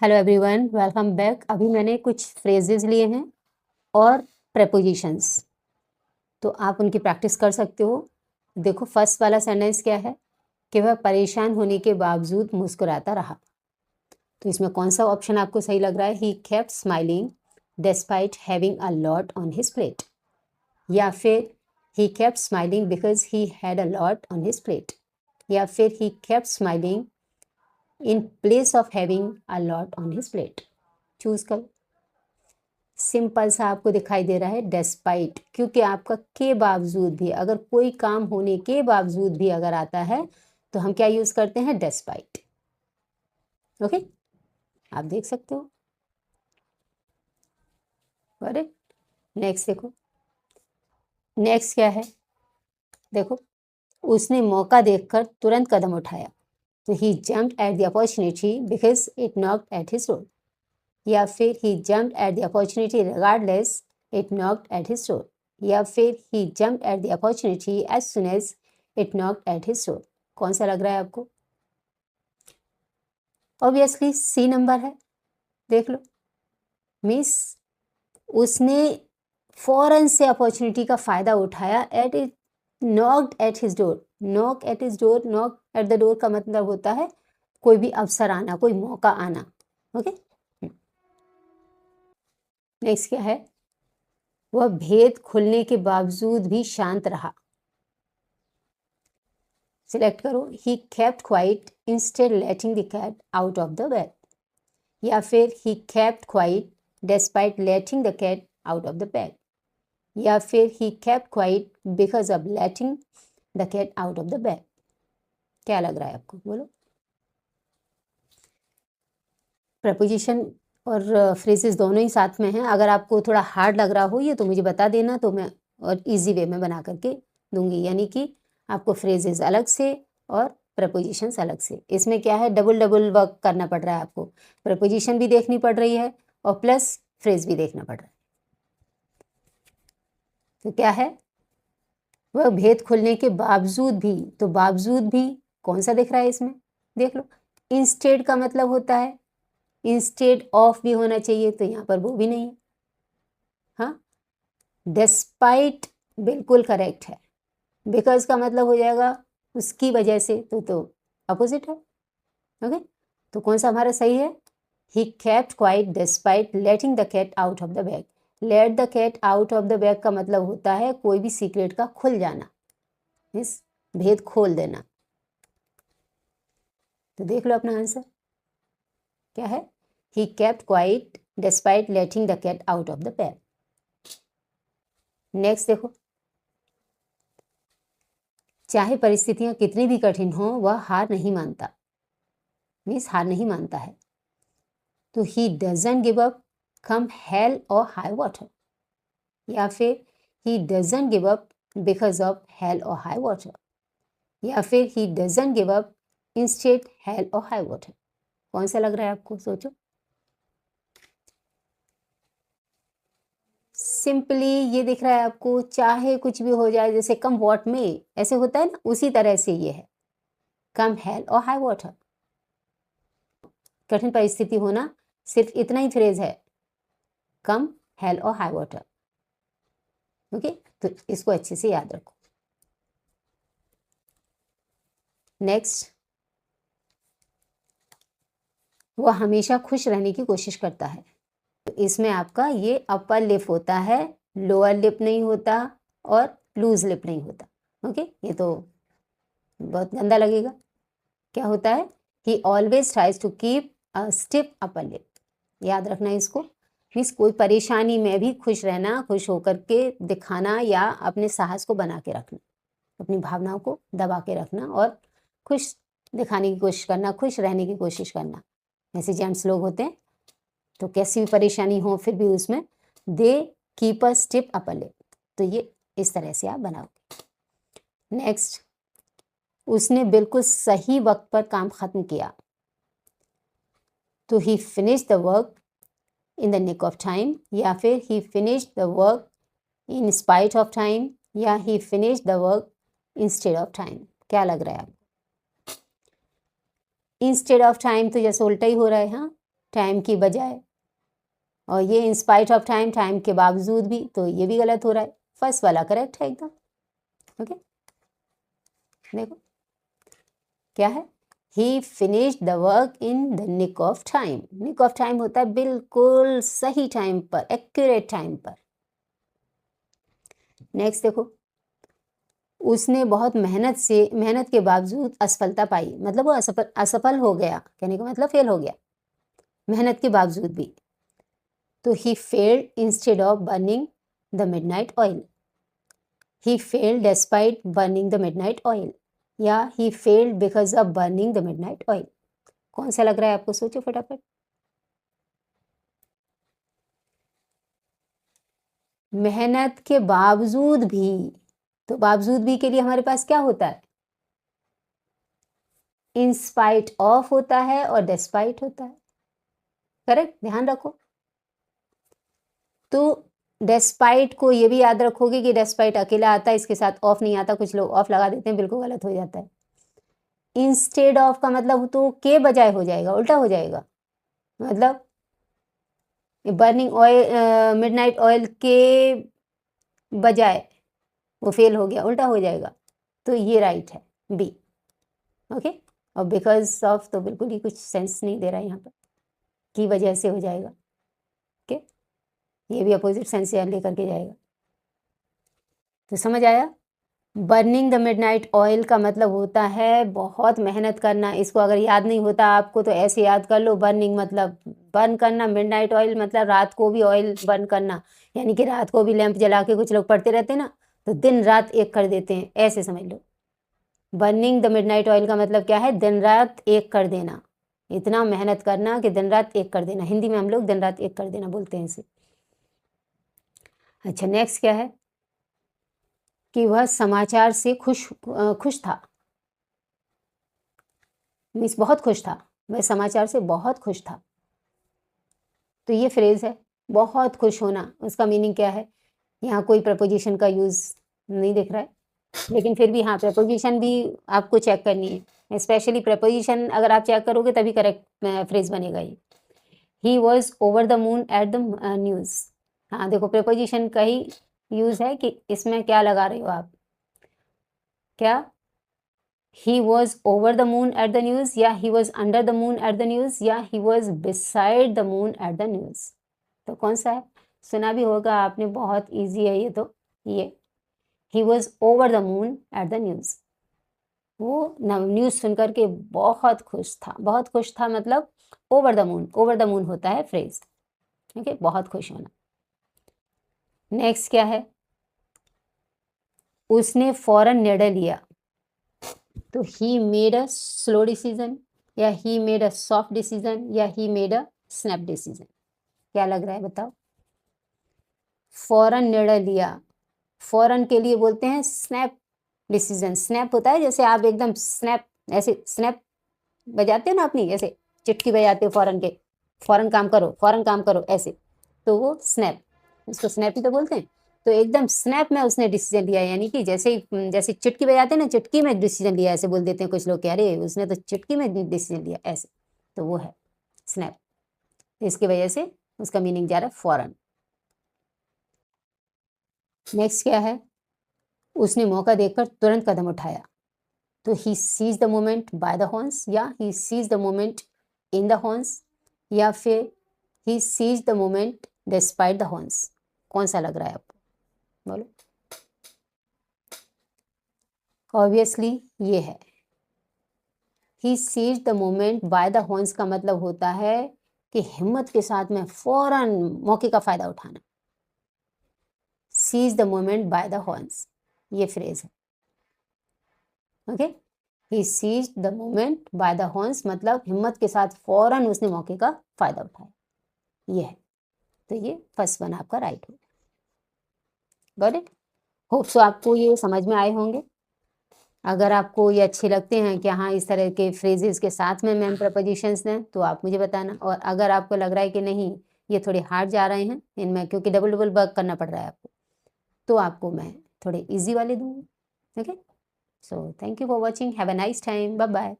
Hello everyone, welcome back. अभी मैंने कुछ फ्रेजेस लिए हैं और प्रेपोजिशंस, तो आप उनकी प्रैक्टिस कर सकते हो। देखो, फर्स्ट वाला सेंटेंस क्या है कि वह परेशान होने के बावजूद मुस्कुराता रहा। तो इसमें कौन सा ऑप्शन आपको सही लग रहा है? He kept smiling despite having a lot on his plate, या फिर he kept smiling because he had a lot on his plate, या फिर he kept smiling in place of having a lot on his plate. Choose करो। Simple सा आपको दिखाई दे रहा है डेस्पाइट, क्योंकि आपका के बावजूद भी, अगर कोई काम होने के बावजूद भी अगर आता है तो हम क्या यूज करते हैं? डेस्पाइट। ओके, आप देख सकते हो। करेक्ट। नेक्स्ट देखो, नेक्स्ट क्या है? देखो, उसने मौका देखकर तुरंत कदम उठाया। तो he jumped at the opportunity because it knocked at his door, या फिर he jumped at the opportunity regardless it knocked at his door, या फिर he jumped at the opportunity as soon as it knocked at his door. कौन सा लग रहा है आपको? ऑब्वियसली सी नंबर है। देख लो, मिस उसने फौरन से अपॉर्चुनिटी का फायदा उठाया। At it knocked at his door, knock eight his door, knock at the door का मतलब होता है कोई भी अवसर आना, कोई मौका आना। ओके, नेक्स्ट क्या है? वह भेद खुलने के बावजूद भी शांत रहा। सिलेक्ट करो। He kept quiet instead letting the cat out of the bed, या फिर he kept quiet despite letting the cat out of the bed, या फिर he kept quiet because of letting the cat out of the bed. क्या लग रहा है आपको? बोलो। प्रपोजिशन और फ्रेजेस दोनों ही साथ में हैं। अगर आपको थोड़ा हार्ड लग रहा हो ये तो मुझे बता देना, तो मैं और इजी वे में बना करके दूंगी। यानी कि आपको फ्रेजेस अलग से और प्रपोजिशंस अलग से। इसमें क्या है, डबल डबल वर्क करना पड़ रहा है आपको। प्रपोजिशन भी देखनी पड़ रही है और प्लस फ्रेज भी देखना पड़ रहा है। तो क्या है? वह भेद खुलने के बावजूद भी, तो बावजूद भी कौन सा दिख रहा है इसमें? देख लो। इंस्टेड का मतलब होता है, इंस्टेड ऑफ भी होना चाहिए, तो यहाँ पर वो भी नहीं है। हाँ, डिस्पाइट बिल्कुल करेक्ट है। बिकॉज का मतलब हो जाएगा उसकी वजह से, तो अपोजिट है। ओके, तो कौन सा हमारा सही है? He kept quiet despite letting the cat out of the bag. Let the cat out of the bag का मतलब होता है कोई भी सीक्रेट का खुल जाना, मीन्स भेद खोल देना। तो देख लो अपना आंसर क्या है। He kept quiet despite letting the cat out of the bag. Next देखो, चाहे परिस्थितियां कितनी भी कठिन हो वह हार नहीं मानता, मीन्स हार नहीं मानता है। तो he doesn't give up come hello और हाई वाटर, या फिर he doesn't give up because of hell और हाई वाटर, या फिर he doesn't give up instead hello और हाई वाटर। कौन सा लग रहा है आपको? सोचो। सिंपली ये दिख रहा है आपको, चाहे कुछ भी हो जाए, जैसे कम वॉट में ऐसे होता है ना, उसी तरह से ये है, कम हेल और हाई वाटर। कठिन परिस्थिति होना, सिर्फ इतना ही फ्रेज है, कम हेल और हाई वाटर। ओके, तो इसको अच्छे से याद रखो। नेक्स्ट, वह हमेशा खुश रहने की कोशिश करता है। तो इसमें आपका ये अपर लिप होता है, लोअर लिप नहीं होता और लूज लिप नहीं होता। ओके, ये तो बहुत गंदा लगेगा। क्या होता है? He always tries to keep a stiff upper lip. याद रखना इसको। मीन्स कोई परेशानी में भी खुश रहना, खुश होकर के दिखाना, या अपने साहस को बना के रखना, अपनी भावनाओं को दबा के रखना और खुश दिखाने की कोशिश करना, खुश रहने की कोशिश करना। ऐसे जेंट्स लोग होते हैं तो कैसी भी परेशानी हो फिर भी उसमें they keep a stiff upper lip. तो ये इस तरह से आप बनाओगे। नेक्स्ट, उसने बिल्कुल सही वक्त पर काम खत्म किया। तो he finish the work in the nick of time, या फिर he finish the work in spite of time, या he finish the work instead of time. क्या लग रहा है आपको? इंस्टेड ऑफ टाइम तो जैसे उल्टा ही हो रहा है। हाँ, टाइम की बजाय, और ये इन स्पाइट ऑफ टाइम, टाइम के बावजूद भी, तो ये भी गलत हो रहा है। फर्स्ट वाला करेक्ट है एकदम। ओके, देखो क्या है, he finished the work in the nick of time. Nick of time होता है बिल्कुल सही टाइम पर, एक्यूरेट टाइम पर। नेक्स्ट देखो, उसने बहुत मेहनत के बावजूद असफलता पाई, मतलब वो असफल हो गया, कहने का मतलब फेल हो गया मेहनत के बावजूद भी। तो he failed instead of burning the midnight oil. He failed despite burning the midnight oil, या he failed because of burning the midnight oil. कौन सा लग रहा है आपको, सोचो फटाफट। मेहनत के बावजूद भी, तो बावजूद भी के लिए हमारे पास क्या होता है, इन स्पाइट ऑफ होता है और डिस्पाइट होता है। करेक्ट, ध्यान रखो। तो डेस्पाइट को ये भी याद रखोगे कि डेस्पाइट अकेला आता है, इसके साथ ऑफ नहीं आता, कुछ लोग ऑफ लगा देते हैं, बिल्कुल गलत हो जाता है। इंस्टेड ऑफ का मतलब तो के बजाय हो जाएगा, उल्टा हो जाएगा, मतलब बर्निंग ऑयल, मिडनाइट ऑयल के बजाय वो फेल हो गया, उल्टा हो जाएगा। तो ये राइट है, बी। ओके, और बिकॉज ऑफ तो बिल्कुल ही कुछ सेंस नहीं दे रहा है यहाँ पर, की वजह से हो जाएगा। ओके, ये भी अपोजिट सेंस लेकर के जाएगा। तो समझ आया, बर्निंग द मिडनाइट ऑयल का मतलब होता है बहुत मेहनत करना। इसको अगर याद नहीं होता आपको तो ऐसे याद कर लो, बर्निंग मतलब बर्न करना, मिडनाइट ऑयल मतलब रात को भी ऑयल बर्न करना, यानी कि रात को भी लैंप जला के कुछ लोग पढ़ते रहते हैं ना, तो दिन रात एक कर देते हैं, ऐसे समझ लो। बर्निंग द मिडनाइट ऑयल का मतलब क्या है, दिन रात एक कर देना, इतना मेहनत करना कि दिन रात एक कर देना। हिंदी में हम लोग दिन रात एक कर देना बोलते हैं इसे। अच्छा, नेक्स्ट क्या है कि वह समाचार से खुश था, मीन्स बहुत खुश था, वह समाचार से बहुत खुश था। तो ये फ्रेज है बहुत खुश होना, उसका मीनिंग क्या है, यहाँ कोई प्रपोजिशन का यूज़ नहीं दिख रहा है, लेकिन फिर भी हाँ, प्रपोजिशन भी आपको चेक करनी है, स्पेशली प्रपोजिशन अगर आप चेक करोगे तभी करेक्ट फ्रेज बनेगा ये। He was over the moon at the news. हाँ देखो, प्रपोजिशन का ही यूज़ है कि इसमें क्या लगा रहे हो आप, क्या he was over the moon at the news, या he was under the moon at the news, या he was beside the moon at the news। तो कौन सा है, सुना भी होगा आपने, बहुत इजी है ये तो। ये he was over the moon at the news, वो न्यूज़ सुनकर के बहुत खुश था। बहुत खुश था मतलब over the moon, over the moon होता है फ्रेज। ठीक है, बहुत खुश होना। नेक्स्ट क्या है, उसने फौरन निर्णय लिया, तो he made a slow decision, या he made a soft decision, या he made a snap decision. क्या लग रहा है बताओ, फौरन निर्णय लिया, फौरन के लिए बोलते हैं स्नैप डिसीजन। स्नैप होता है जैसे आप एकदम स्नैप, ऐसे स्नैप बजाते हो ना अपनी, ऐसे चिटकी बजाते हो फौरन के, फौरन काम करो, फौरन काम करो, ऐसे, तो वो स्नैप, उसको स्नैप ही तो बोलते हैं। तो एकदम स्नैप में उसने डिसीजन लिया, यानी कि जैसे जैसे चुटकी बजाते हैं ना, चुटकी में डिसीजन लिया, ऐसे बोल देते हैं कुछ लोग, कह रहे उसने तो चुटकी में डिसीजन लिया, ऐसे, तो वो है स्नैप। इसकी वजह से उसका मीनिंग जा रहा है फौरन। नेक्स्ट क्या है, उसने मौका देखकर तुरंत कदम उठाया, तो he seize the moment by the horns, या he seize the moment in the horns, या फिर he seize the moment despite the horns. कौन सा लग रहा है आपको, बोलो। ऑब्वियसली ये है, ही seize the moment by the horns का मतलब होता है कि हिम्मत के साथ में फौरन मौके का फायदा उठाना। Seize the moment by the horns, ये फ्रेज है। Okay, he seize the moment by the horns मतलब हिम्मत के साथ फौरन उसने मौके का फायदा उठाया, ये है। तो ये फर्स्ट वन आपका राइट हो। गॉट इट, होप सो आपको ये समझ में आए होंगे। अगर आपको ये अच्छे लगते हैं कि हाँ इस तरह के फ्रेजेस के साथ में मैम प्रपोजिशंस हैं, तो आप मुझे बताना। और अगर आपको लग रहा है कि नहीं ये थोड़े हार्ड जा रहे हैं इनमें, क्योंकि डबल डबल वर्क करना पड़ रहा है आपको, तो आपको मैं थोड़े इजी वाले दूँगी। Okay, so thank you for watching, have a nice time, bye bye.